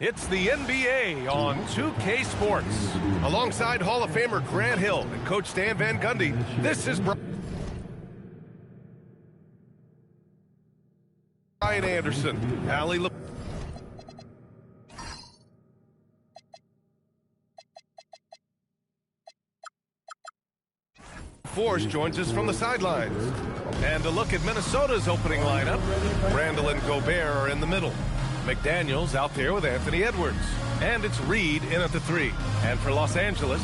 It's the NBA on 2K Sports. Alongside Hall of Famer Grant Hill and Coach Stan Van Gundy, this is Brian Anderson, Allie Force joins us from the sidelines. And a look at Minnesota's opening lineup. Randall and Gobert are in the middle. McDaniels out there with Anthony Edwards. And it's Reed in at the 3. And for Los Angeles,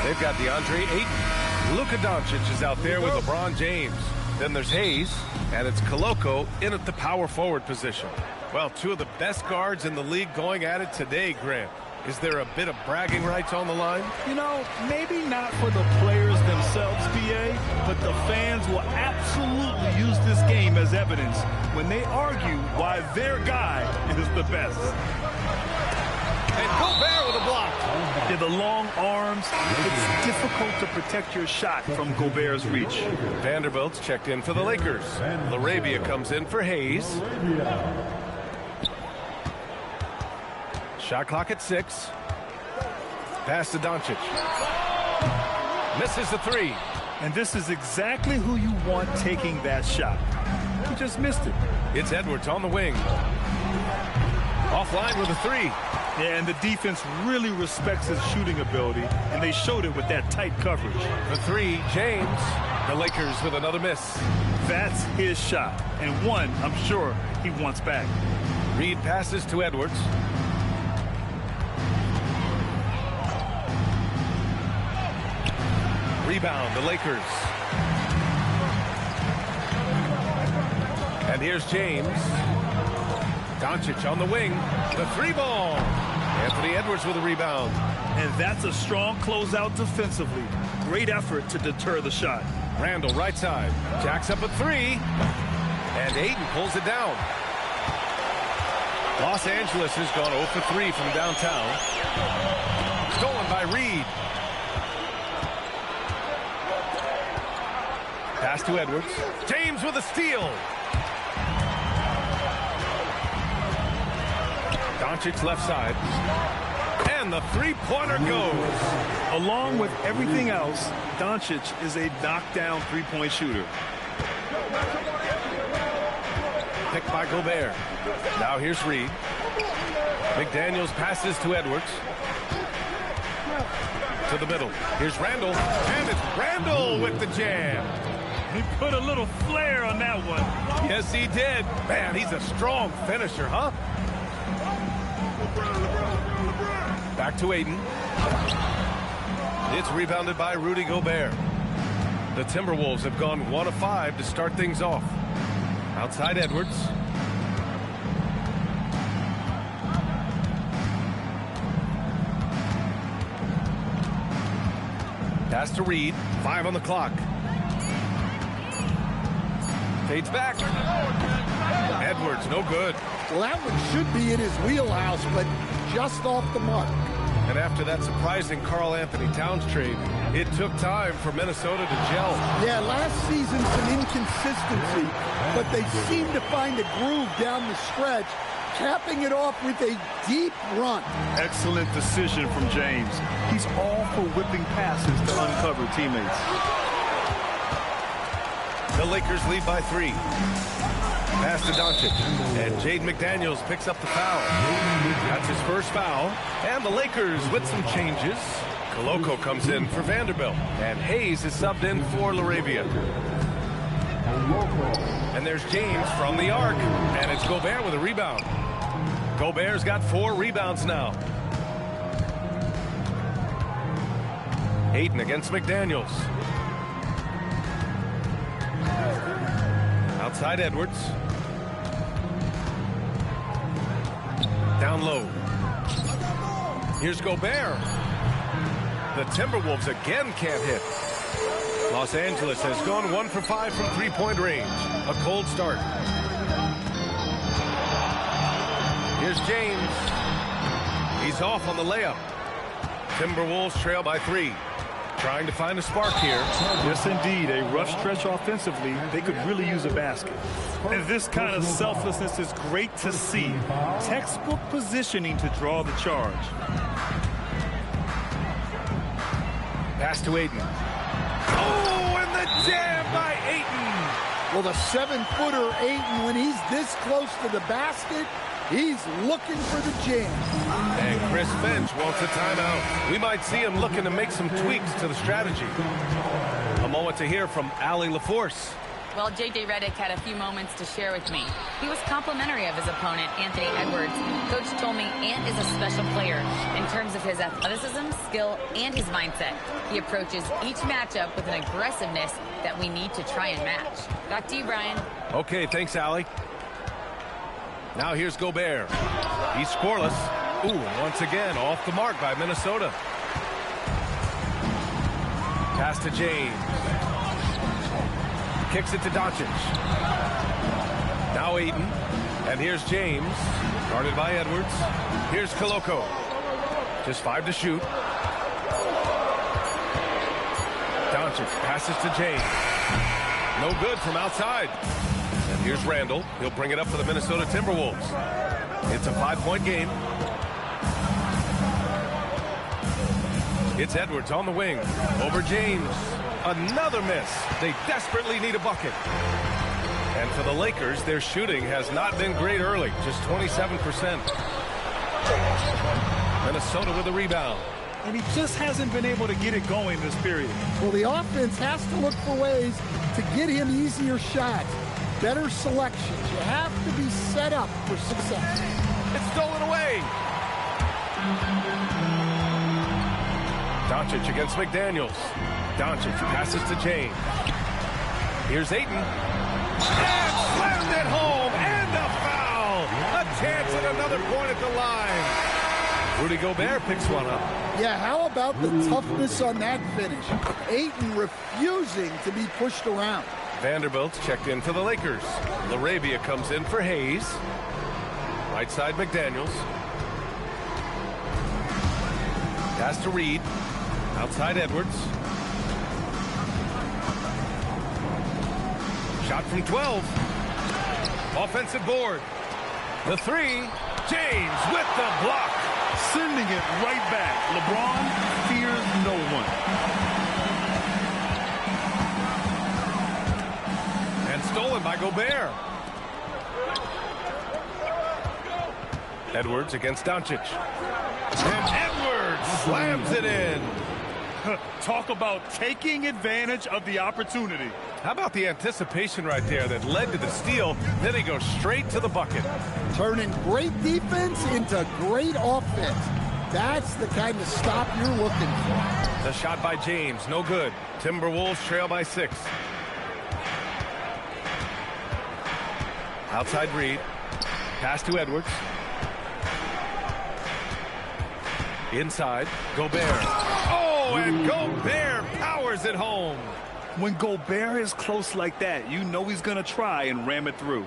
they've got DeAndre Ayton. Luka Doncic is out there with LeBron James. Then there's Hayes, and it's Koloko in at the power forward position. Well, two of the best guards in the league going at it today, Grant. Is there a bit of bragging rights on the line? You know, maybe not for the players themselves, BA, but the fans will absolutely use this game as evidence when they argue why their guy is the best. And Gobert with a block. Yeah, the long arms, it's difficult to protect your shot from Gobert's reach. Vanderbilt's checked in for the Lakers. LaRavia comes in for Hayes. Shot clock at 6. Pass to Doncic. Misses the 3. And this is exactly who you want taking that shot. He just missed it. It's Edwards on the wing. Offline with a 3. Yeah, and the defense really respects his shooting ability, and they showed it with that tight coverage. The 3, James. The Lakers with another miss. That's his shot, and one I'm sure he wants back. Reed passes to Edwards. Rebound, the Lakers. And here's James. Doncic on the wing. The 3 ball. Anthony Edwards with a rebound. And that's a strong closeout defensively. Great effort to deter the shot. Randall right side. Jacks up a 3. And Ayton pulls it down. Los Angeles has gone 0 for 3 from downtown. Stolen by Reed. Pass to Edwards. James with a steal. Doncic left side. And the 3-pointer goes. Along with everything else, Doncic is a knockdown 3-point shooter. Picked by Gobert. Now here's Reed. McDaniels passes to Edwards. To the middle. Here's Randall. And it's Randall with the jam. He put a little flair on that one. Yes, he did. Man, he's a strong finisher, huh? Back to Ayton. It's rebounded by Rudy Gobert. The Timberwolves have gone 1 of 5 to start things off. Outside Edwards. Pass to Reed. 5 on the clock. Fades back. Edwards, no good. Well, that one should be in his wheelhouse, but just off the mark. And after that surprising Karl Anthony Towns trade, it took time for Minnesota to gel. Yeah, last season some inconsistency, but they seemed to find a groove down the stretch, capping it off with a deep run. Excellent decision from James. He's all for whipping passes to uncover teammates. The Lakers lead by 3. Pass to Doncic. And Jaden McDaniels picks up the foul. That's his first foul. And the Lakers with some changes. Koloko comes in for Vanderbilt. And Hayes is subbed in for LaRavia. And there's James from the arc. And it's Gobert with a rebound. Gobert's got 4 rebounds now. Ayton against McDaniels. Outside Edwards. Down low. Here's Gobert. The Timberwolves again can't hit. Los Angeles has gone 1 for 5 from 3-point range. A cold start. Here's James. He's off on the layup. Timberwolves trail by 3. Trying to find a spark here. Yes, indeed. A rough stretch offensively. They could really use a basket. And this kind of selflessness is great to see. Textbook positioning to draw the charge. Pass to Ayton. Oh, and the jam by Ayton. Well, the 7-footer Ayton, when he's this close to the basket, he's looking for the jam. And Chris Finch wants a timeout. We might see him looking to make some tweaks to the strategy. A moment to hear from Allie LaForce. Well, J.J. Redick had a few moments to share with me. He was complimentary of his opponent, Anthony Edwards. Coach told me Ant is a special player in terms of his athleticism, skill, and his mindset. He approaches each matchup with an aggressiveness that we need to try and match. Back to you, Brian. Okay, thanks, Allie. Now here's Gobert. He's scoreless. Ooh, once again, off the mark by Minnesota. Pass to James. Kicks it to Doncic. Now Ayton. And here's James. Guarded by Edwards. Here's Koloko. Just 5 to shoot. Doncic passes to James. No good from outside. And here's Randall. He'll bring it up for the Minnesota Timberwolves. It's a 5-point game. It's Edwards on the wing. Over James. Another miss. They desperately need a bucket. And for the Lakers, their shooting has not been great early. Just 27%. Minnesota with a rebound. And he just hasn't been able to get it going this period. Well, the offense has to look for ways to get him easier shots, better selections. You have to be set up for success. It's stolen away. Doncic against McDaniels. Doncic passes to James. Here's Ayton. And slammed it home. And a foul. A chance at another point at the line. Rudy Gobert picks one up. Yeah, how about the toughness on that finish? Ayton refusing to be pushed around. Vanderbilt's checked in for the Lakers. LaRavia comes in for Hayes. Right side McDaniels. Pass to Reed. Outside Edwards. Shot from 12. Offensive board. The 3. James with the block. Sending it right back. LeBron fears no one. And stolen by Gobert. Edwards against Doncic. And Edwards slams it in. Talk about taking advantage of the opportunity. How about the anticipation right there that led to the steal? Then he goes straight to the bucket. Turning great defense into great offense. That's the kind of stop you're looking for. The shot by James, no good. Timberwolves trail by 6. Outside Reed. Pass to Edwards. Inside, Gobert. Oh, and Gobert powers it home. When Gobert is close like that, you know he's going to try and ram it through.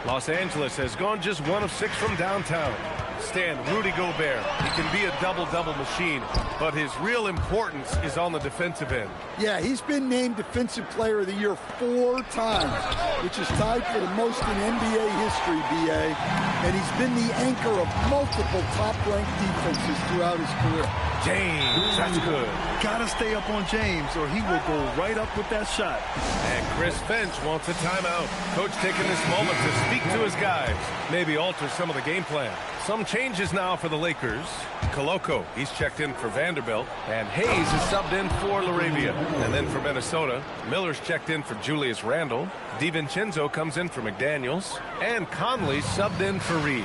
Los Angeles has gone just 1 of 6 from downtown. Stan, Rudy Gobert. He can be a double-double machine, but his real importance is on the defensive end. Yeah, he's been named Defensive Player of the Year 4 times, which is tied for the most in NBA history, B.A. And he's been the anchor of multiple top-ranked defenses throughout his career. James, that's good. Gotta stay up on James or he will go right up with that shot. And Chris Finch wants a timeout. Coach taking this moment to speak to his guys. Maybe alter some of the game plan. Some changes now for the Lakers. Koloko, he's checked in for Vanderbilt. And Hayes is subbed in for LaRavia. And then for Minnesota, Miller's checked in for Julius Randle. DiVincenzo comes in for McDaniels. And Conley subbed in for Reed.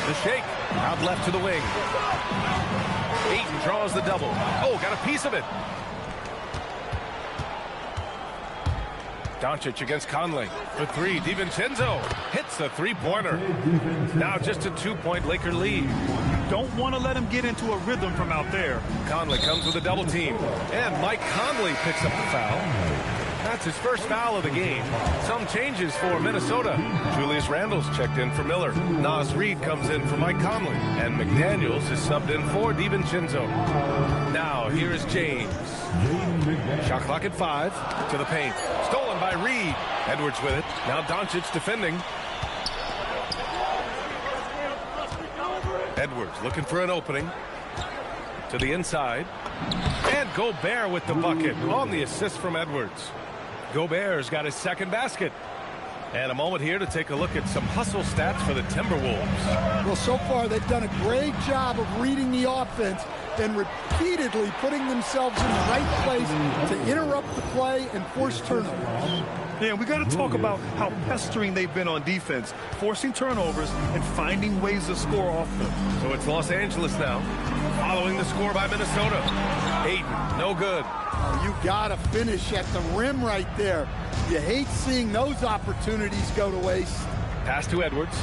The shake. Out left to the wing. Ayton draws the double. Oh, got a piece of it. Doncic against Conley. For 3, DiVincenzo hits the three-pointer. Now just a 2-point Laker lead. Don't want to let him get into a rhythm from out there. Conley comes with a double team. And Mike Conley picks up the foul. That's his first foul of the game. Some changes for Minnesota. Julius Randle's checked in for Miller. Nas Reed comes in for Mike Conley. And McDaniels is subbed in for DiVincenzo. Now, here is James. Shot clock at 5. To the paint. Stolen by Reed. Edwards with it. Now Doncic defending. Edwards looking for an opening. To the inside. And Gobert with the bucket on the assist from Edwards. Gobert's got his second basket. And a moment here to take a look at some hustle stats for the Timberwolves. Well, so far they've done a great job of reading the offense and repeatedly putting themselves in the right place to interrupt the play and force turnovers. Yeah, we got to talk about how pestering they've been on defense, forcing turnovers and finding ways to score off them. So it's Los Angeles now, following the score by Minnesota. Ayton, no good. You got to finish at the rim right there. You hate seeing those opportunities go to waste. Pass to Edwards.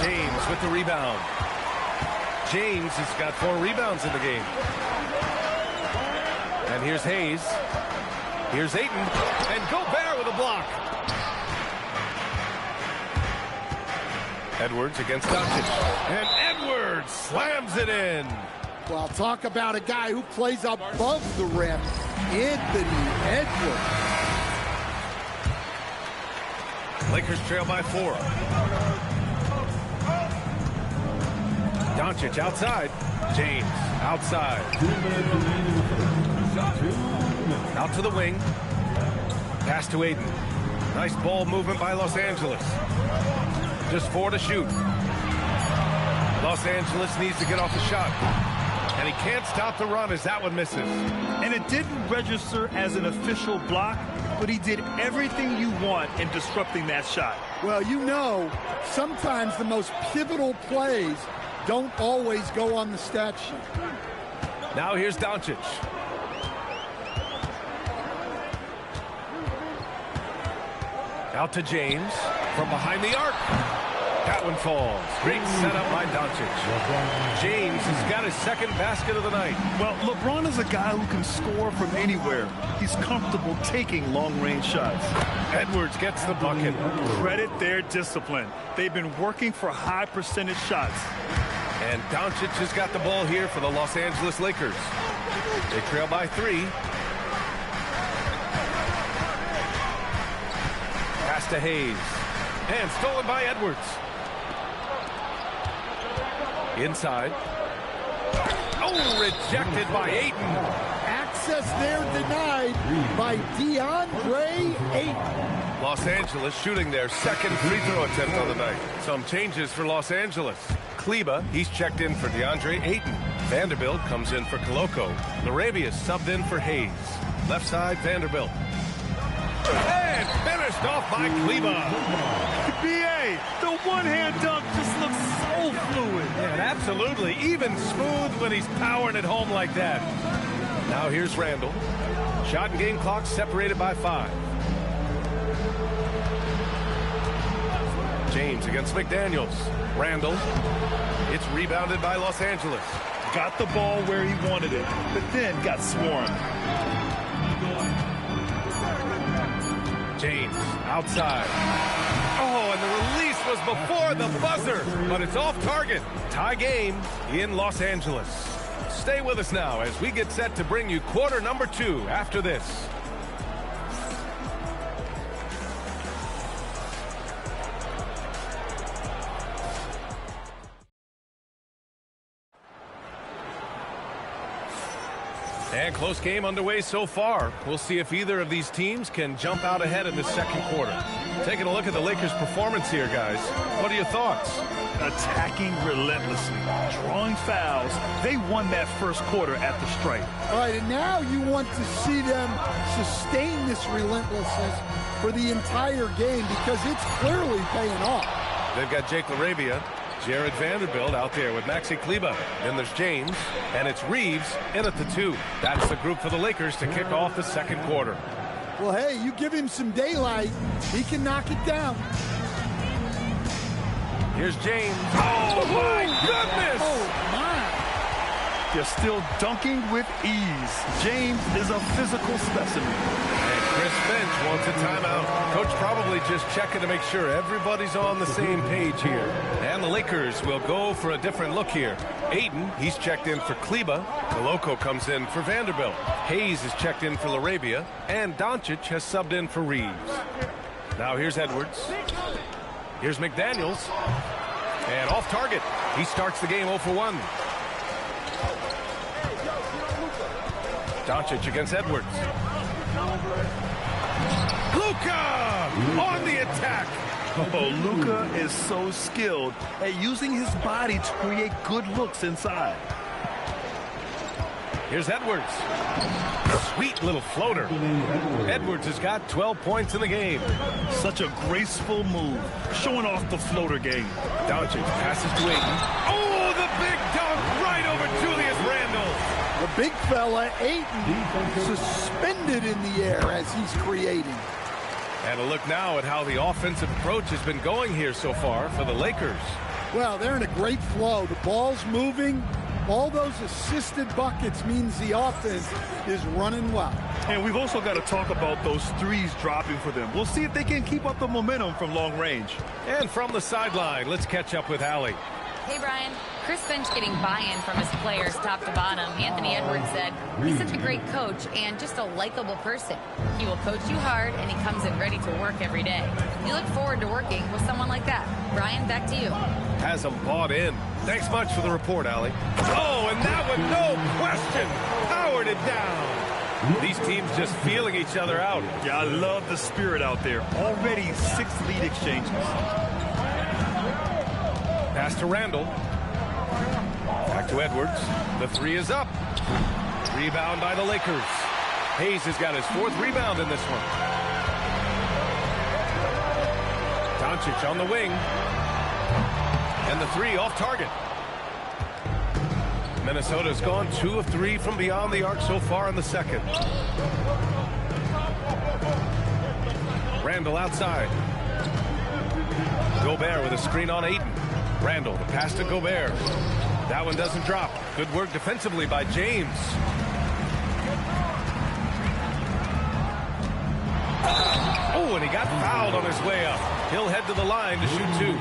James with the rebound. James has got 4 rebounds in the game. And here's Hayes. Here's Ayton. And Gobert with a block. Edwards against Doncic. And Edwards slams it in. Well, talk about a guy who plays above the rim. Anthony Edwards. Lakers trail by 4. Doncic outside. James outside. Out to the wing. Pass to Ayton. Nice ball movement by Los Angeles. Just 4 to shoot. Los Angeles needs to get off the shot. And he can't stop the run as that one misses. And it didn't register as an official block, but he did everything you want in disrupting that shot. Well, you know, sometimes the most pivotal plays don't always go on the stat sheet. Now here's Doncic. Out to James from behind the arc. That one falls. Great setup by Doncic. James has got his second basket of the night. Well, LeBron is a guy who can score from anywhere. He's comfortable taking long-range shots. Edwards gets the bucket. Credit their discipline. They've been working for high percentage shots. And Doncic has got the ball here for the Los Angeles Lakers. They trail by 3. Pass to Hayes. And stolen by Edwards. Inside. Oh, rejected by Ayton. Access there denied by DeAndre Ayton. Los Angeles shooting their second free throw attempt on the night. Some changes for Los Angeles. Kleba, he's checked in for DeAndre Ayton. Vanderbilt comes in for Koloko. Laravia subbed in for Hayes. Left side, Vanderbilt. And finished off by Kleba. B.A., the one-hand dunk just looks so fluid. And absolutely, even smooth when he's powering it home like that. Now here's Randle. Shot and game clock separated by 5. James against McDaniels. Randle. It's rebounded by Los Angeles. Got the ball where he wanted it, but then got swarmed. James outside. Oh, and the release was before the buzzer, but it's off target. Tie game in Los Angeles. Stay with us now as we get set to bring you quarter number 2 after this. And close game underway so far. We'll see if either of these teams can jump out ahead in the second quarter. Taking a look at the Lakers' performance here, guys. What are your thoughts? Attacking relentlessly, drawing fouls. They won that first quarter at the stripe. All right, and now you want to see them sustain this relentlessness for the entire game because it's clearly paying off. They've got Jake Laravia, Jared Vanderbilt out there with Maxi Kleba. Then there's James, and it's Reeves in at the 2. That's the group for the Lakers to kick off the second quarter. Well, hey, you give him some daylight, he can knock it down. Here's James. Oh, my goodness! Oh, my. They're still dunking with ease. James is a physical specimen. And Chris Finch wants a timeout. Coach probably just checking to make sure everybody's on the same page here. And the Lakers will go for a different look here. Ayton, he's checked in for Kleba. Koloko comes in for Vanderbilt. Hayes is checked in for Larabia. And Doncic has subbed in for Reeves. Now here's Edwards. Here's McDaniels. And off target. He starts the game 0 for 1. Doncic against Edwards. Luka on the attack. Oh, Luka is so skilled at using his body to create good looks inside. Here's Edwards. Sweet little floater. Edwards has got 12 points in the game. Such a graceful move, showing off the floater game. Doncic passes to Ayton. Oh, the big dunk right over Julius Randle. The big fella, Ayton, suspended in the air as he's creating. And a look now at how the offensive approach has been going here so far for the Lakers. Well, they're in a great flow. The ball's moving. All those assisted buckets means the offense is running well. And we've also got to talk about those threes dropping for them. We'll see if they can keep up the momentum from long range. And from the sideline, let's catch up with Allie. Hey, Brian. Chris Finch getting buy-in from his players top to bottom. Anthony Edwards said, he's such a great coach and just a likable person. He will coach you hard, and he comes in ready to work every day. You look forward to working with someone like that. Brian, back to you. Has them bought in. Thanks much for the report, Allie. Oh, and that one, no question, powered it down. These teams just feeling each other out. Yeah, I love the spirit out there. Already 6 lead exchanges. Pass to Randle. Back to Edwards. The three is up. Rebound by the Lakers. Hayes has got his 4th rebound in this one. Doncic on the wing. And the three off target. Minnesota's gone 2 of 3 from beyond the arc so far in the second. Randle outside. Gobert with a screen on Ayton. Randle, the pass to Gobert. That one doesn't drop. Good work defensively by James. Oh, and he got fouled on his way up. He'll head to the line to shoot 2.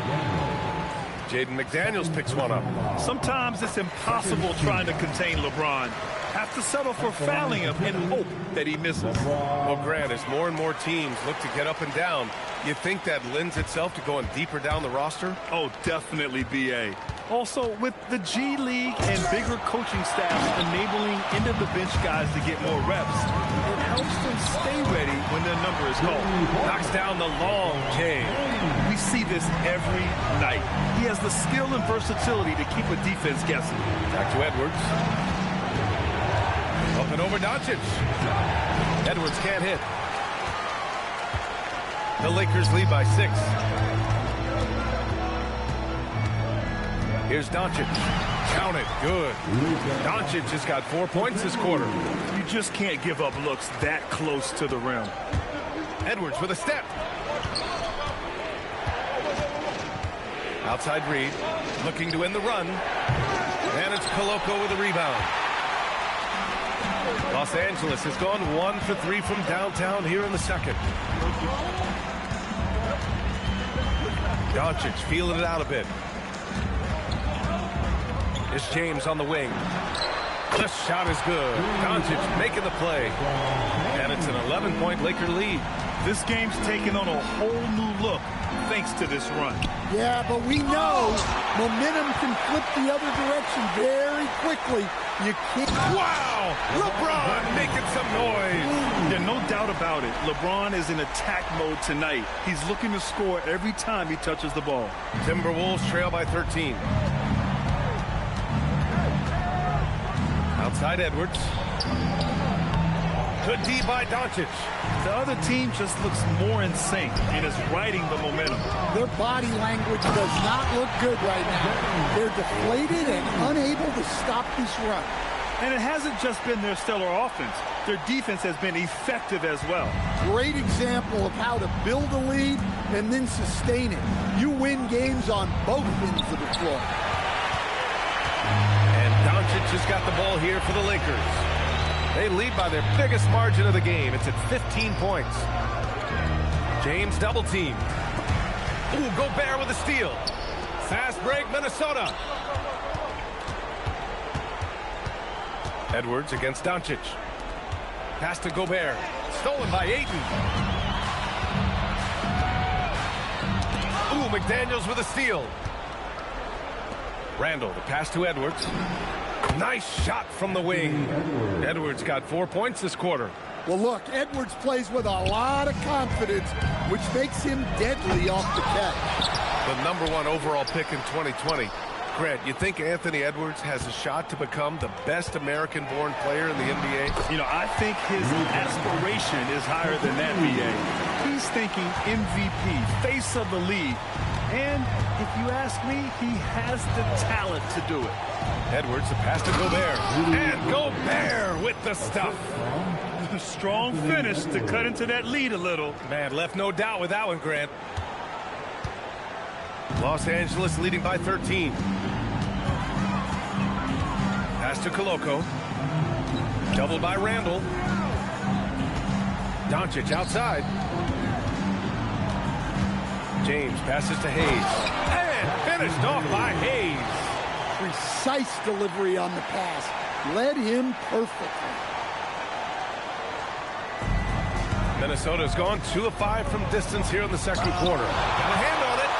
Jaden McDaniels picks one up. Sometimes it's impossible trying to contain LeBron. Have to settle for fouling him and hope that he misses. Well, Grant, as more and more teams look to get up and down, you think that lends itself to going deeper down the roster? Oh, definitely, B.A. Also, with the G League and bigger coaching staffs enabling end-of-the-bench guys to get more reps, it helps them stay ready when their number is called. Knocks down the long J. We see this every night. He has the skill and versatility to keep a defense guessing. Back to Edwards. Up and over Doncic. Edwards can't hit. The Lakers lead by 6. Here's Doncic. Count it. Good. Doncic has got 4 points this quarter. You just can't give up looks that close to the rim. Edwards with a step. Outside Reed. Looking to end the run. And it's Koloko with a rebound. Los Angeles has gone 1 for 3 from downtown here in the second. Doncic feeling it out a bit. It's James on the wing. The shot is good. Doncic making the play. And it's an 11-point Laker lead. This game's taken on a whole new look thanks to this run. Yeah, but we know momentum can flip the other direction very quickly. You can't. Wow! LeBron making some noise. There's no doubt about it. LeBron is in attack mode tonight. He's looking to score every time he touches the ball. Timberwolves trail by 13. Outside Edwards. Good D by Doncic. The other team just looks more in sync and is riding the momentum. Their body language does not look good right now. They're deflated and unable to stop this run. And it hasn't just been their stellar offense. Their defense has been effective as well. Great example of how to build a lead and then sustain it. You win games on both ends of the floor. And Doncic has got the ball here for the Lakers. They lead by their biggest margin of the game. It's at 15 points. James double team. Ooh, Gobert with a steal. Fast break, Minnesota. Edwards against Doncic. Pass to Gobert. Stolen by Ayton. Ooh, McDaniels with a steal. Randall, the pass to Edwards. Nice shot from the wing. Edwards got 4 points this quarter. Well, look, Edwards plays with a lot of confidence, which makes him deadly off the catch. The #1 overall pick in 2020. Grant, you think Anthony Edwards has a shot to become the best American-born player in the NBA? You know, I think his aspiration is higher than that, BA. He's thinking MVP, face of the league. And if you ask me, he has the talent to do it. Edwards, the pass to Gobert. And Gobert with the stuff. A strong finish to cut into that lead a little. Man, left no doubt with that one, Grant. Los Angeles leading by 13. Pass to Koloko. Doubled by Randall. Doncic outside. James passes to Hayes. And finished off by Hayes. Precise delivery on the pass. Led him perfectly. Minnesota's gone 2 of 5 from distance here in the second quarter. Got a hand on it.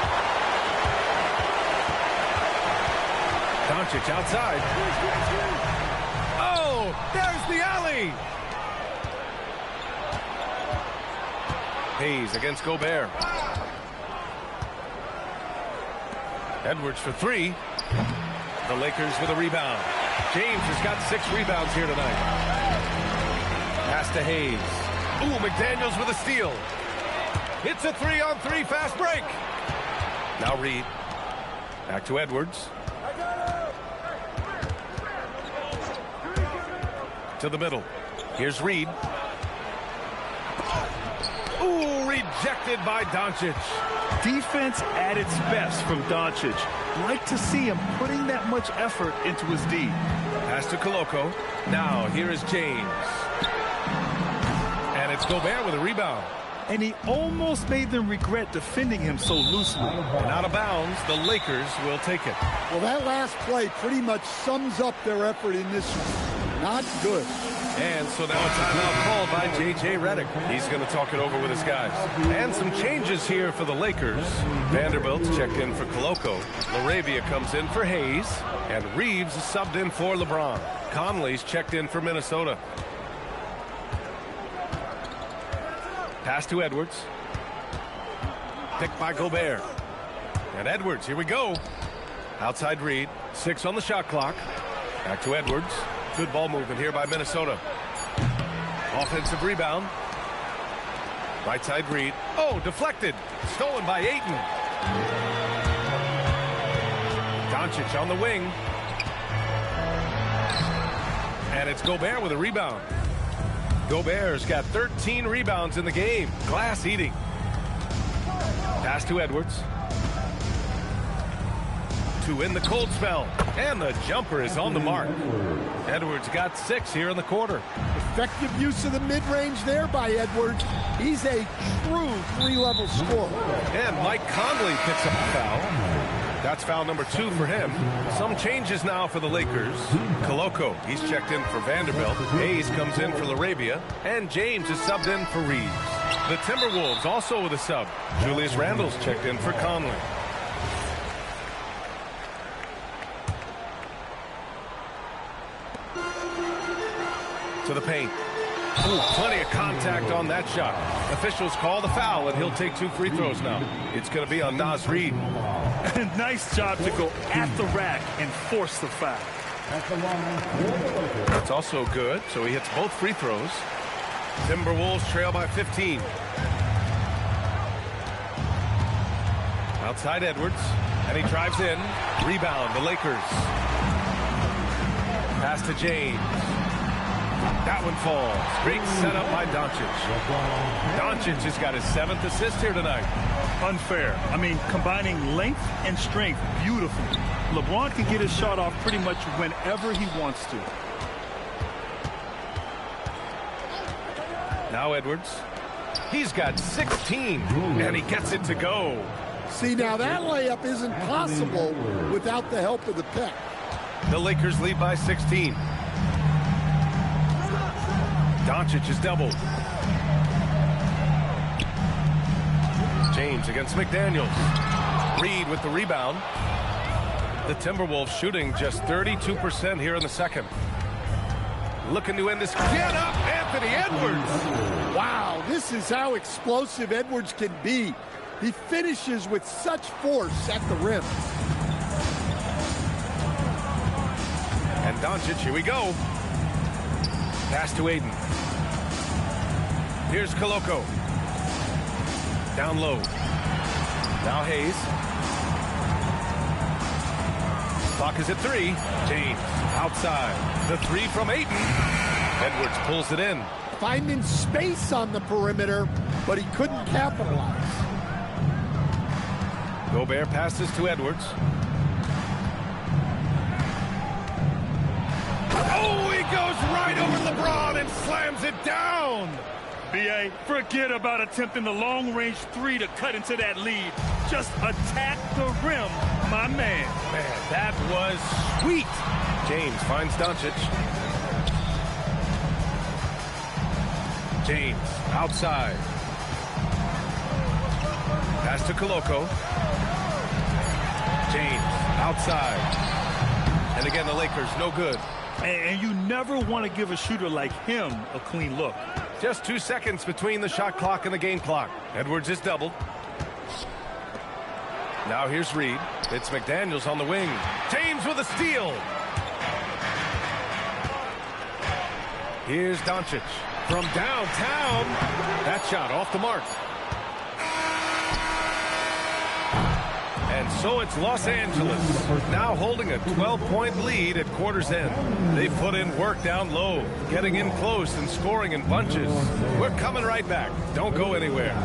Doncic outside. Oh, there's the alley. Hayes against Gobert. Edwards for 3. The Lakers with a rebound. James has got 6 rebounds here tonight. Pass to Hayes. Ooh, McDaniels with a steal. It's a 3-on-3 fast break. Now Reed. Back to Edwards. To the middle. Here's Reed. Ooh, rejected by Doncic. Defense at its best from Doncic. Like to see him putting that much effort into his D. Pass to Koloko. Now, here is James. And it's Gobert with a rebound. And he almost made them regret defending him so loosely. And out of bounds, the Lakers will take it. Well, that last play pretty much sums up their effort in this one. Not good. And so now a timeout called by J.J. Redick. He's going to talk it over with his guys. And some changes here for the Lakers. Vanderbilt's checked in for Koloko. LaRavia comes in for Hayes. And Reeves is subbed in for LeBron. Conley's checked in for Minnesota. Pass to Edwards. Picked by Gobert. And Edwards, here we go. Outside Reed. 6 on the shot clock. Back to Edwards. Good ball movement here by Minnesota. Offensive rebound. Right side Reed. Oh, deflected. Stolen by Ayton. Doncic on the wing. And it's Gobert with a rebound. Gobert's got 13 rebounds in the game. Glass eating. Pass to Edwards. To win the cold spell. And the jumper is on the mark. Edwards got 6 here in the quarter. Effective use of the mid-range there by Edwards. He's a true 3-level scorer. And Mike Conley picks up a foul. That's foul number 2 for him. Some changes now for the Lakers. Koloko, he's checked in for Vanderbilt. Hayes comes in for LaRavia. And James is subbed in for Reeves. The Timberwolves also with a sub. Julius Randle's checked in for Conley. To the paint. Ooh, plenty of contact on that shot. Officials call the foul, and he'll take 2 free throws now. It's going to be on Naz Reid. Nice job to go at the rack and force the foul. That's also good, so he hits both free throws. Timberwolves trail by 15. Outside Edwards, and he drives in. Rebound, the Lakers. Pass to James. That one falls. Great setup by Doncic. Doncic has got his 7th assist here tonight. Unfair. I mean, combining length and strength beautifully. LeBron can get his shot off pretty much whenever he wants to. Now Edwards. He's got 16, and he gets it to go. See, now that layup isn't possible without the help of the pick. The Lakers lead by 16. Doncic is doubled. James against McDaniels. Reed with the rebound. The Timberwolves shooting just 32% here in the second. Looking to end this. Get up, Anthony Edwards. Wow, this is how explosive Edwards can be. He finishes with such force at the rim. And Doncic, here we go. Pass to Aiden. Here's Koloko. Down low. Now Hayes. Clock is at 3. James outside. The 3 from Ayton. Edwards pulls it in. Finding space on the perimeter, but he couldn't capitalize. Gobert passes to Edwards. Oh, he goes right over LeBron and slams it down. B.A., forget about attempting the long-range 3 to cut into that lead. Just attack the rim, my man. Man, that was sweet. James finds Doncic. James outside. Pass to Koloko. James outside. And again, the Lakers, no good. And you never want to give a shooter like him a clean look. Just 2 seconds between the shot clock and the game clock. Edwards is doubled. Now here's Reed. It's McDaniels on the wing. James with a steal. Here's Doncic from downtown. That shot off the mark. And so it's Los Angeles, now holding a 12-point lead at quarter's end. They put in work down low, getting in close and scoring in bunches. We're coming right back. Don't go anywhere.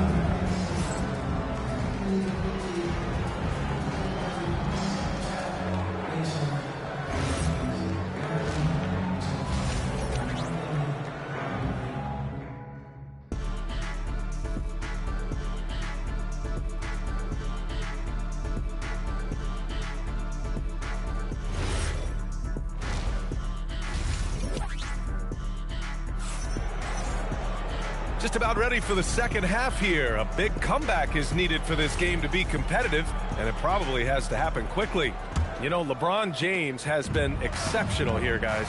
Just about ready for the second half here. A big comeback is needed for this game to be competitive, and it probably has to happen quickly. You know, LeBron James has been exceptional here, guys.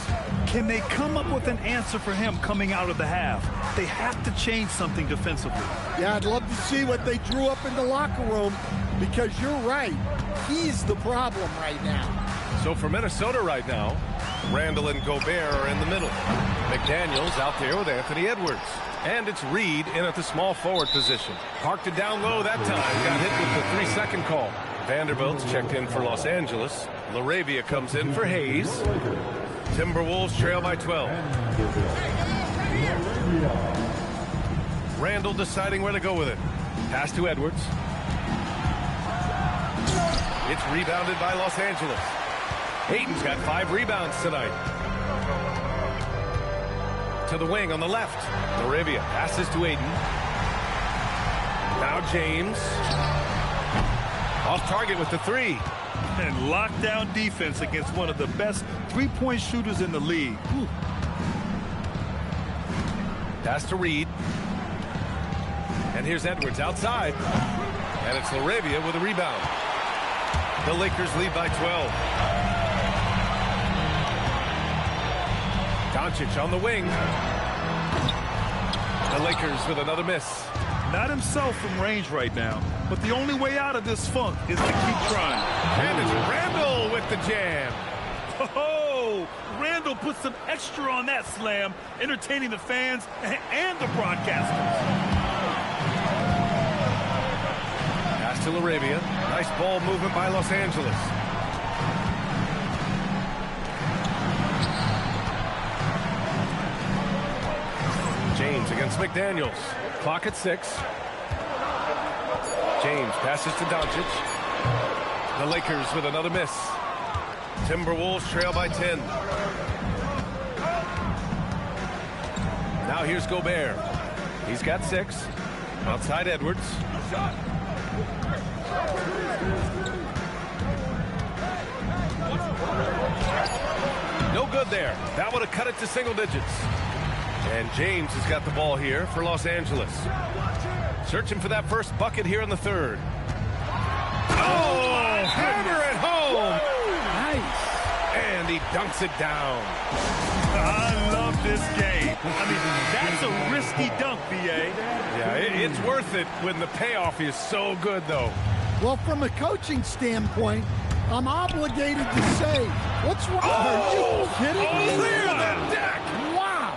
Can they come up with an answer for him coming out of the half? They have to change something defensively. Yeah, I'd love to see what they drew up in the locker room, because you're right. He's the problem right now. So for Minnesota right now, Randall and Gobert are in the middle. McDaniels out there with Anthony Edwards. And it's Reed in at the small forward position. Parked it down low that time. Got hit with the 3-second call. Vanderbilt's checked in for Los Angeles. LaRavia comes in for Hayes. Timberwolves trail by 12. Randall deciding where to go with it. Pass to Edwards. It's rebounded by Los Angeles. Ayton's got 5 rebounds tonight. To the wing on the left. LaRavia passes to Ayton. Now James. Off target with the 3. And lockdown defense against one of the best three-point shooters in the league. Whew. Pass to Reed. And here's Edwards outside. And it's LaRavia with a rebound. The Lakers lead by 12. Doncic on the wing. The Lakers with another miss. Not himself from range right now, but the only way out of this funk is to keep trying. And it's Randall with the jam. Oh, Randall put some extra on that slam, entertaining the fans and the broadcasters. Pass to LaRavia. Nice ball movement by Los Angeles. James against McDaniels. Clock at 6. James passes to Doncic. The Lakers with another miss. Timberwolves trail by 10. Now here's Gobert. He's got 6. Outside Edwards. No good there. That would have cut it to single digits. And James has got the ball here for Los Angeles. Searching for that first bucket here in the third. Oh, hammer it home. Nice. And he dunks it down. I love this game. I mean, that's a risky dunk, B.A. Yeah, it's worth it when the payoff is so good, though. Well, from a coaching standpoint, I'm obligated to say, what's wrong? Are you kidding me? Clear the deck. Wow.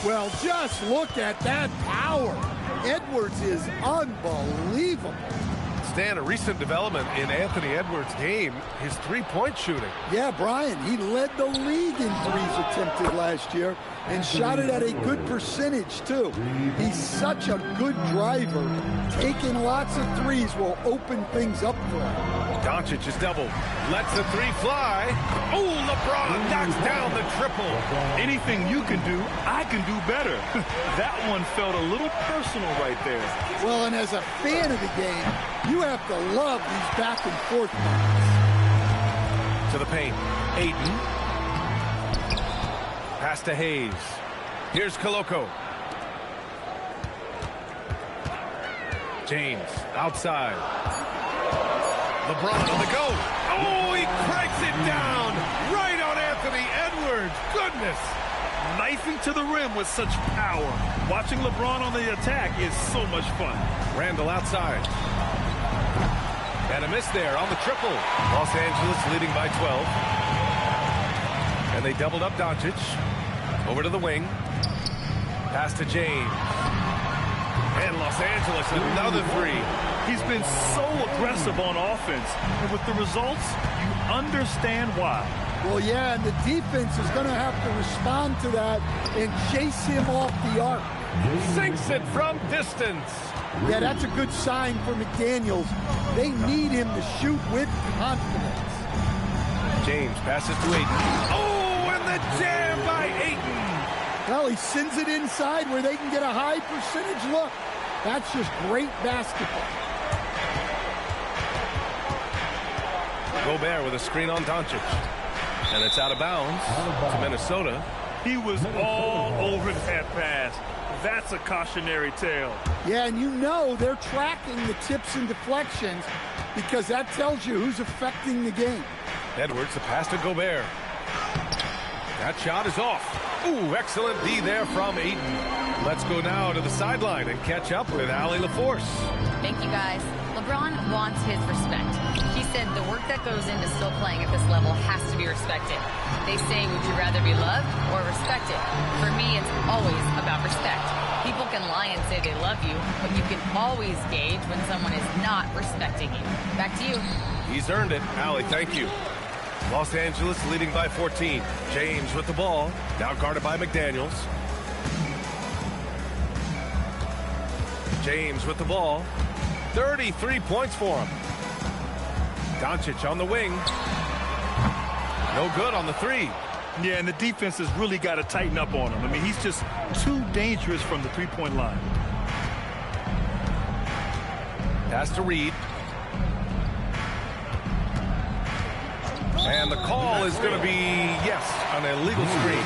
Well, just look at that power. Edwards is unbelievable. Stan, a recent development in Anthony Edwards' game, his three-point shooting. Yeah, Brian, he led the league in threes attempted last year and shot it at a good percentage, too. He's such a good driver. Taking lots of threes will open things up for him. Doncic is doubled. Lets the three fly. Oh, LeBron knocks down the triple. Anything you can do, I can do better. That one felt a little personal right there. Well, and as a fan of the game, you have to love these back and forth moments. To the paint. Ayton. Pass to Hayes. Here's Koloko. James outside. LeBron on the go. Oh, he cranks it down right on Anthony Edwards. Goodness. Knifing to the rim with such power. Watching LeBron on the attack is so much fun. Randall outside. And a miss there on the triple. Los Angeles leading by 12. And they doubled up Doncic. Over to the wing. Pass to James. And Los Angeles, another three. He's been so aggressive on offense. And with the results, you understand why. Well, yeah, and the defense is going to have to respond to that and chase him off the arc. Sinks it from distance. Yeah, that's a good sign for McDaniels. They need him to shoot with confidence. James passes to Ayton. Oh, and the jam by Ayton. Well, he sends it inside where they can get a high percentage look. That's just great basketball. Gobert with a screen on Doncic. And it's out of bounds to Minnesota. He was all over that pass. That's a cautionary tale. Yeah, and you know they're tracking the tips and deflections because that tells you who's affecting the game. Edwards, the pass to Gobert. That shot is off. Ooh, excellent D there from Ayton. Let's go now to the sideline and catch up with Allie LaForce. Thank you, guys. LeBron wants his respect. He said the work that goes into still playing at this level has to be respected. They say, would you rather be loved or respected? For me, it's always about respect. People can lie and say they love you, but you can always gauge when someone is not respecting you. Back to you. He's earned it. Allie, thank you. Los Angeles leading by 14. James with the ball. Now guarded by McDaniels. James with the ball. 33 points for him. Doncic on the wing. No good on the three. Yeah, and the defense has really got to tighten up on him. I mean, he's just too dangerous from the three-point line. Pass to Reed. And the call is going to be, yes, an illegal screen.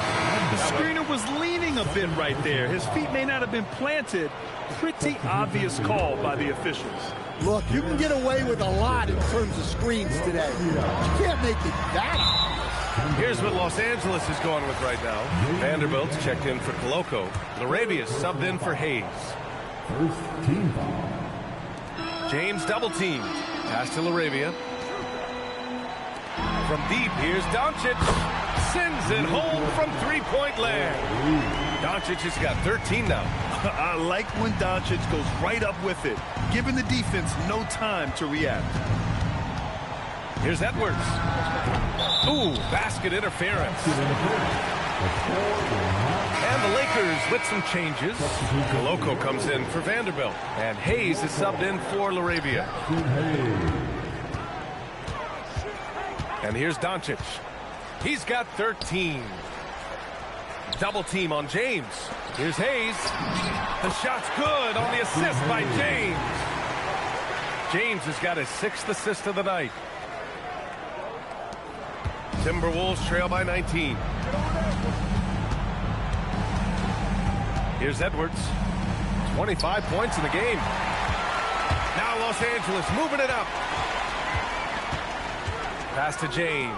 The screener was leaning a bit right there. His feet may not have been planted. Pretty obvious call by the officials. Look, you can get away with a lot in terms of screens today. You can't make it that obvious. Here's what Los Angeles is going with right now. Vanderbilt's checked in for Koloko. Larabia's subbed in for Hayes. First team foul. James double teamed. Pass to Larabia. From deep, here's Doncic. Sends it home from three-point land. Doncic has got 13 now. I like when Doncic goes right up with it, giving the defense no time to react. Here's Edwards. Ooh, basket interference. And the Lakers with some changes. Koloko comes in for Vanderbilt. And Hayes is subbed in for Laravia. And here's Doncic. He's got 13. Double team on James. Here's Hayes. The shot's good on the assist by James. James has got his 6th assist of the night. Timberwolves trail by 19. Here's Edwards. 25 points in the game. Now Los Angeles moving it up. Pass to James.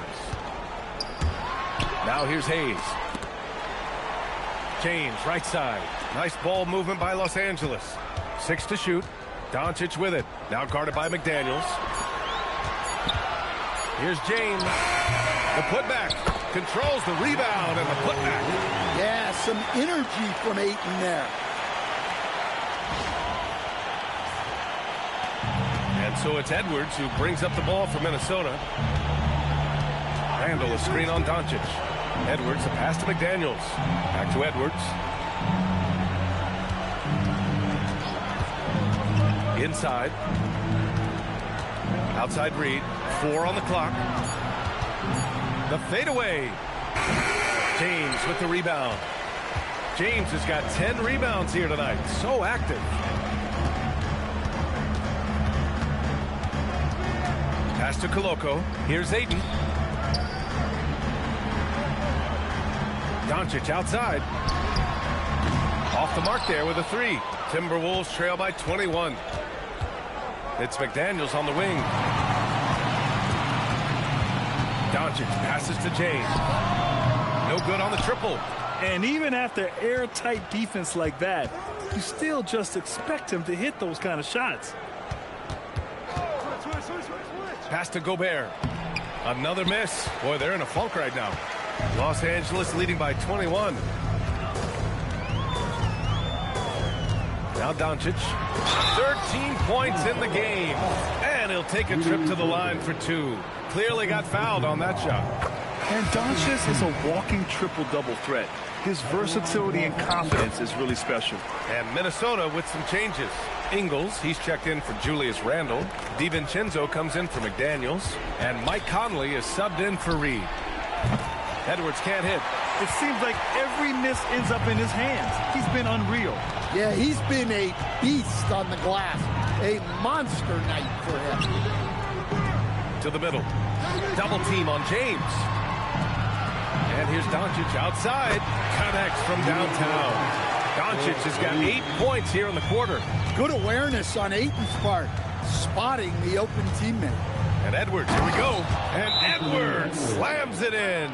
Now here's Hayes. James, right side. Nice ball movement by Los Angeles. 6 to shoot. Doncic with it. Now guarded by McDaniels. Here's James. The putback. Controls the rebound and the putback. Yeah, some energy from Ayton there. And so it's Edwards who brings up the ball for Minnesota. Randall a screen on Doncic. Edwards a pass to McDaniels. Back to Edwards. Inside. Outside Reed. 4 on the clock. The fadeaway. James with the rebound. James has got 10 rebounds here tonight. So active. Pass to Koloko. Here's Ayton. Doncic outside. Off the mark there with a 3. Timberwolves trail by 21. It's McDaniels on the wing. Doncic passes to James. No good on the triple. And even after airtight defense like that, you still just expect him to hit those kind of shots. Pass to Gobert. Another miss. Boy, they're in a funk right now. Los Angeles leading by 21. Now Doncic. 13 points in the game. And he'll take a trip to the line for 2. Clearly got fouled on that shot. And Doncic is a walking triple-double threat. His versatility and confidence is really special. And Minnesota with some changes. Ingles, he's checked in for Julius Randle. DiVincenzo comes in for McDaniels. And Mike Conley is subbed in for Reed. Edwards can't hit. It seems like every miss ends up in his hands. He's been unreal. Yeah, he's been a beast on the glass. A monster night for him. To the middle. Double team on James. And here's Doncic outside. Connects from downtown. Doncic has got 8 points here in the quarter. Good awareness on Ayton's part. Spotting the open teammate. And Edwards, here we go. And Edwards slams it in.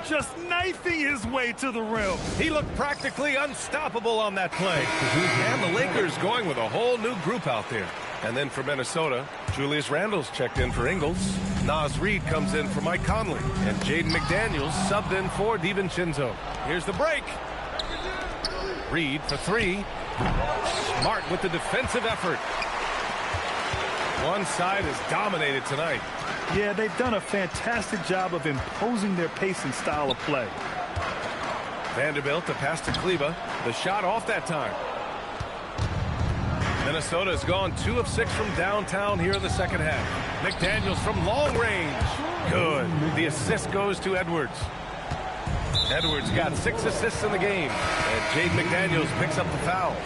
Just knifing his way to the rim. He looked practically unstoppable on that play. And the Lakers going with a whole new group out there. And then for Minnesota, Julius Randle's checked in for Ingles. Naz Reid comes in for Mike Conley. And Jaden McDaniels subbed in for DiVincenzo. Here's the break. Reid for 3. Smart with the defensive effort. One side is dominated tonight. Yeah, they've done a fantastic job of imposing their pace and style of play. Vanderbilt to pass to Kleba. The shot off that time. Minnesota has gone 2 of 6 from downtown here in the second half. McDaniels from long range. Good. The assist goes to Edwards. Edwards got 6 assists in the game. And Jaden McDaniels picks up the foul.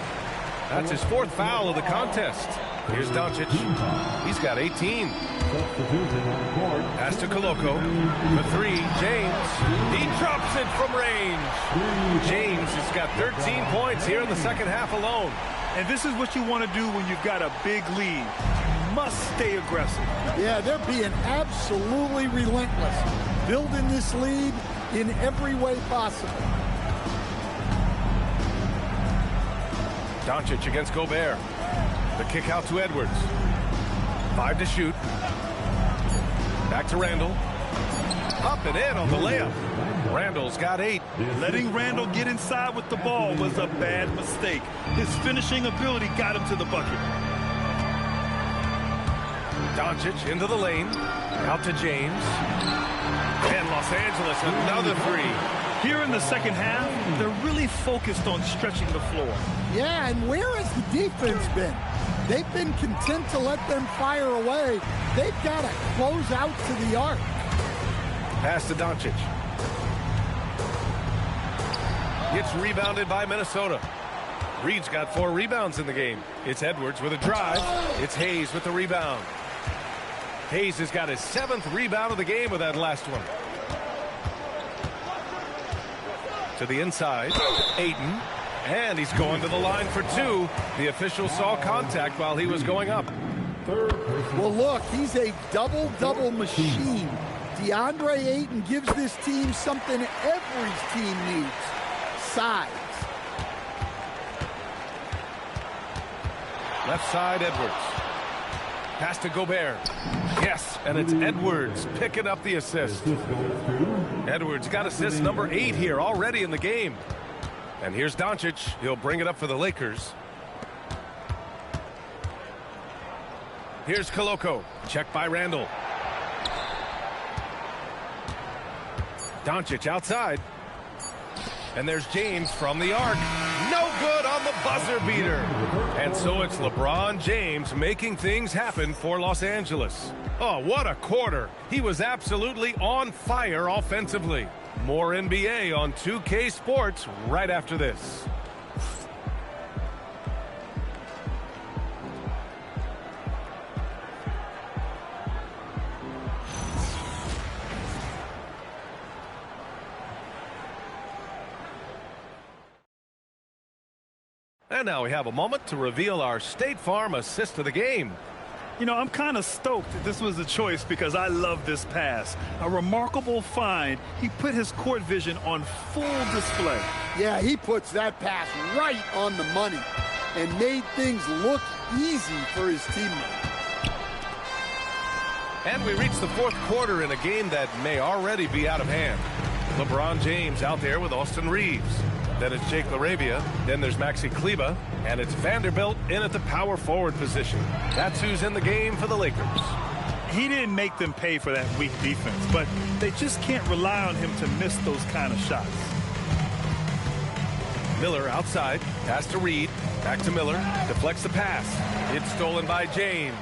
That's his 4th foul of the contest. Here's Doncic. He's got 18. Pass to Koloko. For 3, James. He drops it from range. James has got 13 points here in the second half alone. And this is what you want to do when you've got a big lead. You must stay aggressive. Yeah, they're being absolutely relentless. Building this lead in every way possible. Doncic against Gobert. The kick out to Edwards. 5 to shoot. Back to Randle. Up and in on the layup. Randle's got 8. Letting Randle get inside with the ball was a bad mistake. His finishing ability got him to the bucket. Doncic into the lane. Out to James. And Los Angeles, another three. Here in the second half, they're really focused on stretching the floor. Yeah, and where has the defense been? They've been content to let them fire away. They've got to close out to the arc. Pass to Doncic. Gets rebounded by Minnesota. Reed's got 4 rebounds in the game. It's Edwards with a drive. It's Hayes with the rebound. Hayes has got his 7th rebound of the game with that last one. To the inside, Ayton. And he's going to the line for 2. The official saw contact while he was going up. Well, look, he's a double-double machine. DeAndre Ayton gives this team something every team needs: size. Left side, Edwards. Pass to Gobert. Yes, and it's Edwards picking up the assist. Edwards got assist number 8 here already in the game. And here's Doncic. He'll bring it up for the Lakers. Here's Koloko. Checked by Randall. Doncic outside. And there's James from the arc. No good on the buzzer beater. And so it's LeBron James making things happen for Los Angeles. Oh, what a quarter. He was absolutely on fire offensively. More NBA on 2K Sports right after this. And now we have a moment to reveal our State Farm assist of the game. You know, I'm kind of stoked that this was a choice because I love this pass. A remarkable find. He put his court vision on full display. Yeah, he puts that pass right on the money and made things look easy for his teammate. And we reach the 4th quarter in a game that may already be out of hand. LeBron James out there with Austin Reeves. Then it's Jake LaRavia. Then there's Maxi Kleber. And it's Vanderbilt in at the power forward position. That's who's in the game for the Lakers. He didn't make them pay for that weak defense, but they just can't rely on him to miss those kind of shots. Miller outside. Pass to Reed. Back to Miller. Deflects the pass. It's stolen by James.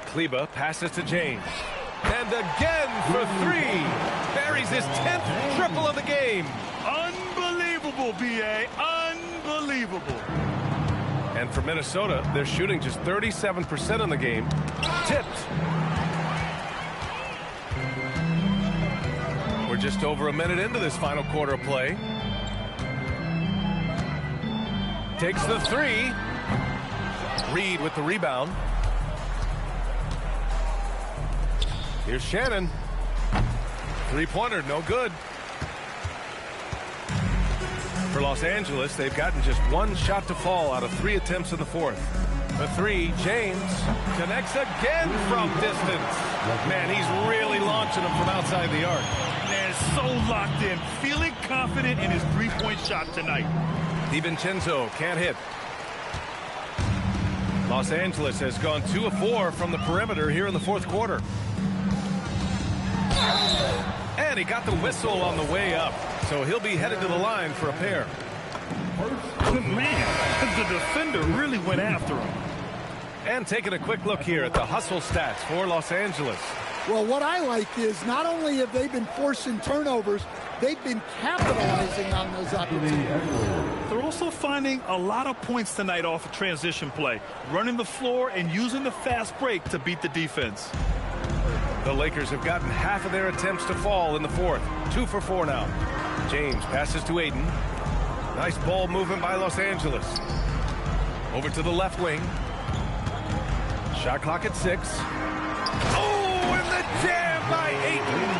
Kleber passes to James. And again for 3. Buries his 10th triple of the game. Unbelievable, B.A. Unbelievable. And for Minnesota, they're shooting just 37% in the game. Tipped. We're just over a minute into this final quarter of play. Takes the 3. Reed with the rebound. Here's Shannon. 3-pointer, no good. For Los Angeles, they've gotten just 1 shot to fall out of 3 attempts in the 4th. The 3, James connects again from distance. Man, he's really launching them from outside the arc. Man, so locked in, feeling confident in his 3-point shot tonight. DiVincenzo can't hit. Los Angeles has gone 2 of 4 from the perimeter here in the 4th quarter. And he got the whistle on the way up, so he'll be headed to the line for a pair. Man, the defender really went after him. And taking a quick look here at the hustle stats for Los Angeles. Well, what I like is not only have they been forcing turnovers, they've been capitalizing on those opportunities. They're also finding a lot of points tonight off of transition play, running the floor and using the fast break to beat the defense. The Lakers have gotten half of their attempts to fall in the 4th. 2 for 4 now. James passes to Ayton. Nice ball movement by Los Angeles. Over to the left wing. Shot clock at 6. Oh, and the jam by Ayton.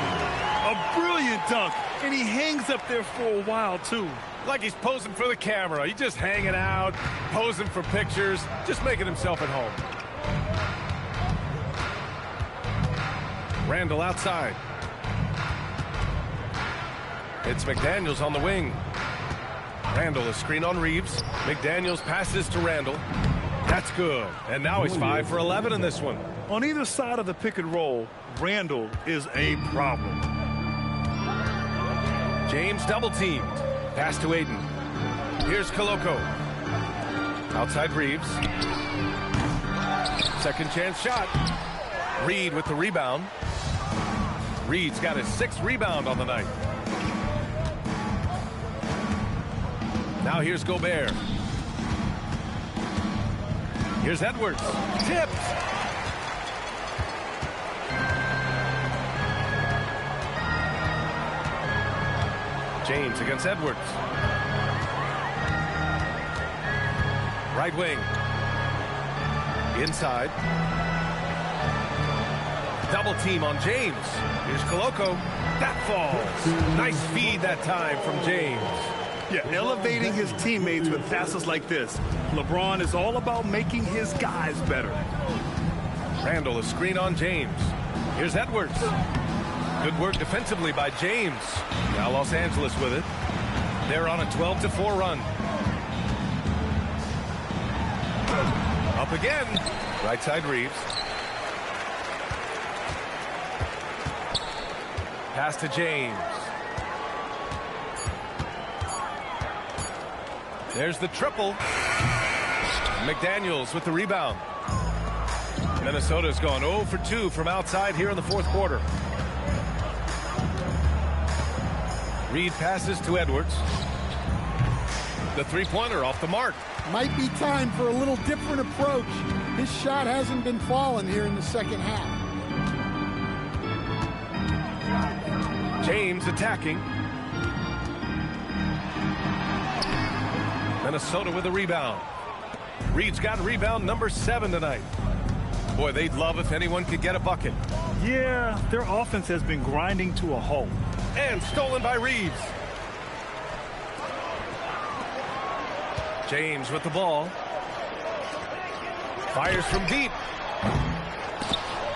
A brilliant dunk, and he hangs up there for a while, too. Like he's posing for the camera. He's just hanging out, posing for pictures, just making himself at home. Randall outside. It's McDaniels on the wing. Randall is screen on Reeves. McDaniels passes to Randall. That's good. And now he's 5 for 11 in this one. On either side of the pick and roll, Randall is a problem. James double teamed. Pass to Aiden. Here's Koloko. Outside Reeves. Second chance shot. Reed with the rebound. Reed's got his 6th rebound on the night. Now here's Gobert. Here's Edwards. Tipped. James against Edwards. Right wing. Inside. Double team on James. Here's Koloko. That falls. Nice feed that time from James. Yeah, elevating his teammates with passes like this. LeBron is all about making his guys better. Randall, a screen on James. Here's Edwards. Good work defensively by James. Now Los Angeles with it. They're on a 12-4 run. Up again. Right side Reeves. Pass to James. There's the triple. McDaniels with the rebound. Minnesota's gone 0 for 2 from outside here in the 4th quarter. Reed passes to Edwards. The three-pointer off the mark. Might be time for a little different approach. His shot hasn't been falling here in the second half. James attacking. Minnesota with a rebound. Reed's got rebound number 7 tonight. Boy, they'd love if anyone could get a bucket. Yeah, their offense has been grinding to a halt. And stolen by Reeves. James with the ball. Fires from deep.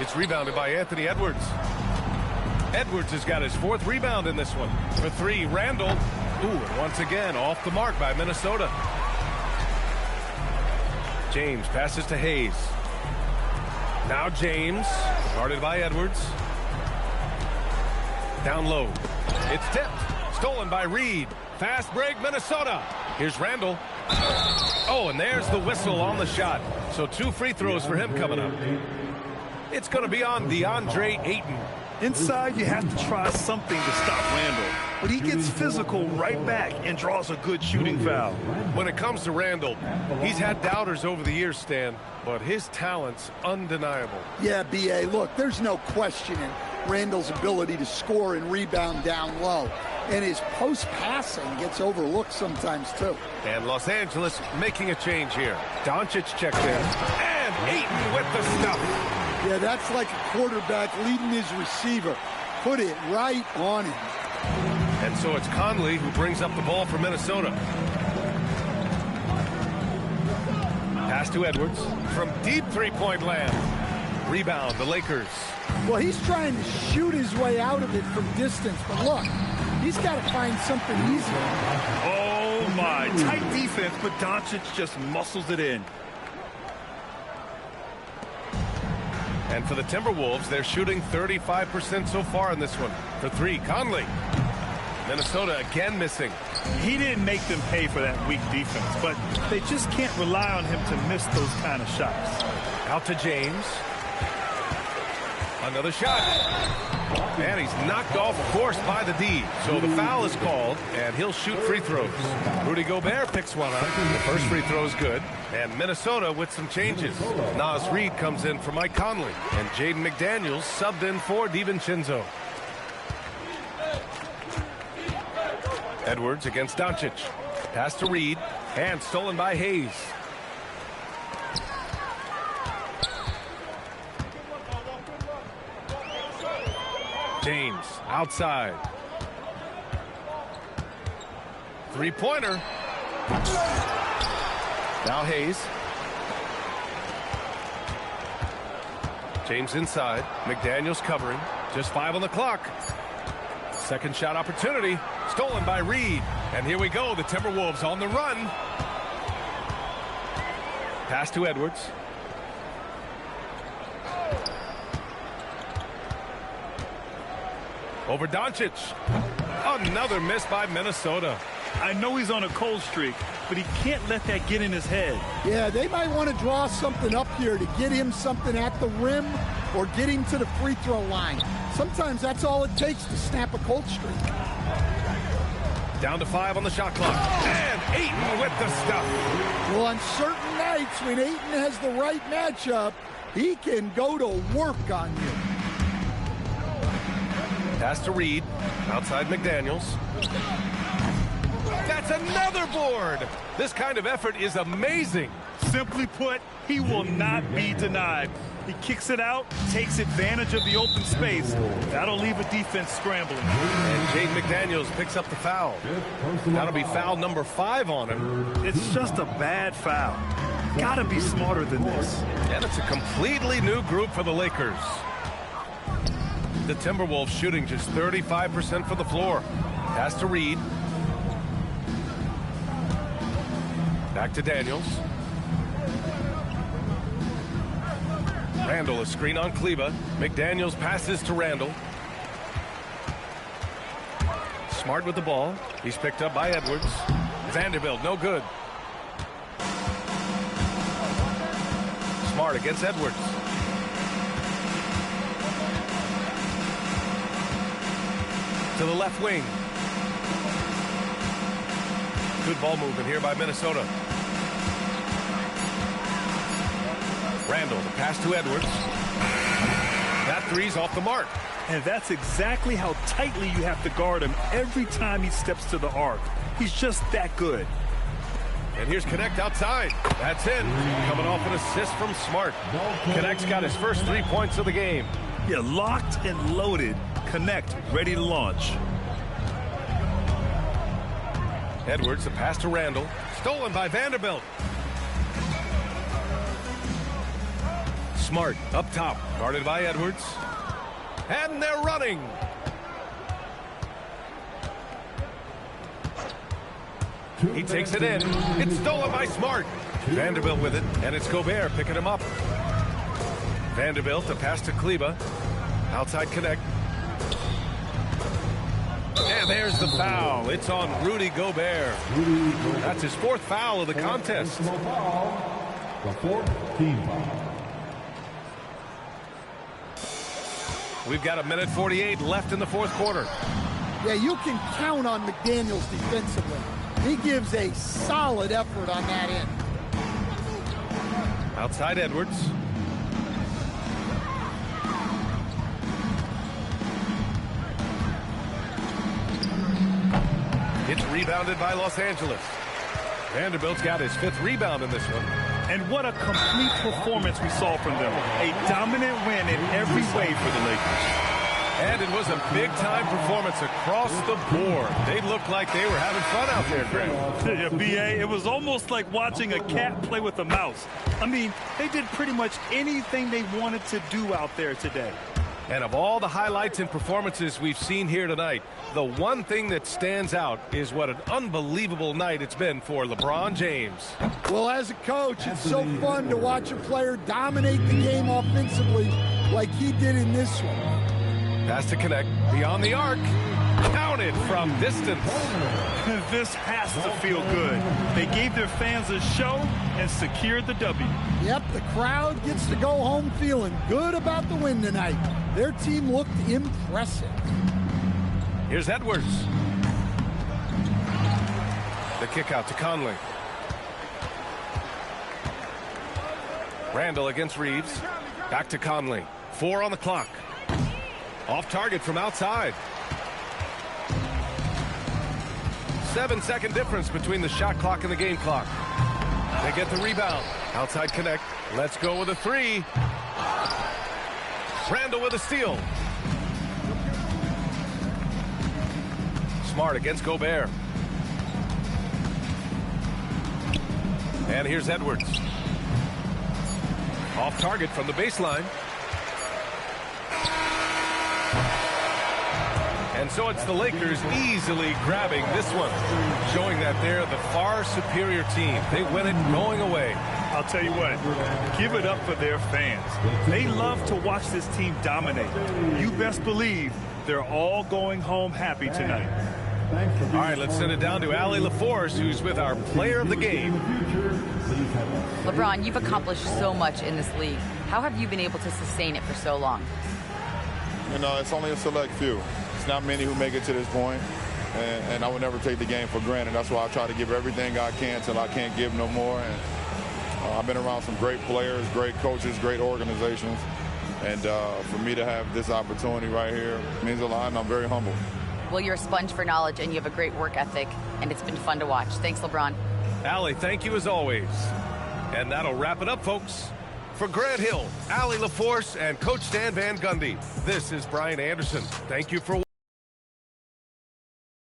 It's rebounded by Anthony Edwards. Edwards has got his 4th rebound in this one. For 3, Randall. Ooh, and once again, off the mark by Minnesota. James passes to Hayes. Now James, guarded by Edwards. Down low. It's tipped. Stolen by Reed. Fast break, Minnesota. Here's Randall. Oh, and there's the whistle on the shot. So 2 free throws for him coming up. It's going to be on DeAndre Ayton. Inside, you have to try something to stop Randall. But he gets physical right back and draws a good shooting foul. When it comes to Randall, he's had doubters over the years, Stan, but his talent's undeniable. Yeah, B.A., look, there's no questioning Randall's ability to score and rebound down low. And his post-passing gets overlooked sometimes, too. And Los Angeles making a change here. Doncic checked in. And Ayton with the stuff. Yeah, that's like a quarterback leading his receiver. Put it right on him. And so it's Conley who brings up the ball for Minnesota. Pass to Edwards from deep three-point land. Rebound, the Lakers. Well, he's trying to shoot his way out of it from distance, but look, he's got to find something easier. Oh, my. Tight defense, but Doncic just muscles it in. And for the Timberwolves, they're shooting 35% so far in this one. For 3, Conley. Minnesota again missing. He didn't make them pay for that weak defense, but they just can't rely on him to miss those kind of shots. Out to James. Another shot. And he's knocked off course by the D. So the foul is called, and he'll shoot free throws. Rudy Gobert picks one up. The first free throw is good. And Minnesota with some changes. Nas Reed comes in for Mike Conley. And Jaden McDaniels subbed in for DiVincenzo. Edwards against Doncic. Pass to Reed. And stolen by Hayes. James outside. Three-pointer. Now Hayes. James inside. McDaniels covering. Just 5 on the clock. Second shot opportunity. Stolen by Reed. And here we go. The Timberwolves on the run. Pass to Edwards. Over Doncic. Another miss by Minnesota. I know he's on a cold streak, but he can't let that get in his head. Yeah, they might want to draw something up here to get him something at the rim or get him to the free throw line. Sometimes that's all it takes to snap a cold streak. Down to 5 on the shot clock. And Ayton with the stuff. Well, on certain nights when Ayton has the right matchup, he can go to work on you. Pass to Reed. Outside McDaniels. That's another board. This kind of effort is amazing. Simply put, he will not be denied. He kicks it out, takes advantage of the open space. That'll leave a defense scrambling. And Jaden McDaniels picks up the foul. That'll be foul number 5 on him. It's just a bad foul. Gotta be smarter than this. And it's a completely new group for the Lakers. The Timberwolves shooting just 35% from the floor. Pass to Reed. Back to Daniels. Randall, a screen on Kleba. McDaniels passes to Randall. Smart with the ball. He's picked up by Edwards. Vanderbilt, no good. Smart against Edwards. To the left wing. Good ball movement here by Minnesota. Randall, the pass to Edwards. That three's off the mark. And that's exactly how tightly you have to guard him every time he steps to the arc. He's just that good. And here's Connect outside. That's in. Coming off an assist from Smart. Connect's got his first 3 points of the game. Yeah, locked and loaded. Connect, ready to launch. Edwards, the pass to Randall. Stolen by Vanderbilt. Smart up top, guarded by Edwards. And they're running. He takes it in. It's stolen by Smart. Vanderbilt with it, and it's Gobert picking him up. Vanderbilt, the pass to Kleba. Outside Connect. And there's the foul. It's on Rudy Gobert. That's his 4th foul of the contest. The 4th team foul. We've got 1:48 left in the 4th quarter. Yeah, you can count on McDaniels defensively. He gives a solid effort on that end. Outside Edwards. It's rebounded by Los Angeles. Vanderbilt's got his 5th rebound in this one. And what a complete performance we saw from them. A dominant win in every way for the Lakers. And it was a big-time performance across the board. They looked like they were having fun out there, Greg. Yeah, B.A., it was almost like watching a cat play with a mouse. I mean, they did pretty much anything they wanted to do out there today. And of all the highlights and performances we've seen here tonight, the one thing that stands out is what an unbelievable night it's been for LeBron James. Well, as a coach, it's so fun to watch a player dominate the game offensively like he did in this one. Pass to Connect, beyond the arc, counted from distance. This has to feel good. They gave their fans a show and secured the W. Yep, the crowd gets to go home feeling good about the win tonight. Their team looked impressive. Here's Edwards. The kick out to Conley. Randall against Reeves. Back to Conley. 4 on the clock. Off target from outside. 7-second difference between the shot clock and the game clock. They get the rebound. Outside Connect. Let's go with a 3. Randall with a steal. Smart against Gobert. And here's Edwards. Off target from the baseline. And so it's the Lakers easily grabbing this one, showing that they're the far superior team. They win it going away. I'll tell you what, give it up for their fans. They love to watch this team dominate. You best believe they're all going home happy tonight. All right, let's send it down to Allie LaForce, who's with our player of the game. LeBron, you've accomplished so much in this league. How have you been able to sustain it for so long? You know, it's only a select few. It's not many who make it to this point, and I would never take the game for granted. That's why I try to give everything I can till I can't give no more. And I've been around some great players, great coaches, great organizations, and for me to have this opportunity right here means a lot, and I'm very humble. Well, you're a sponge for knowledge, and you have a great work ethic, and it's been fun to watch. Thanks, LeBron. Allie, thank you as always. And that'll wrap it up, folks. For Grant Hill, Allie LaForce, and Coach Stan Van Gundy, this is Brian Anderson. Thank you for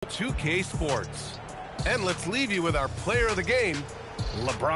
2K Sports. And let's leave you with our player of the game, LeBron.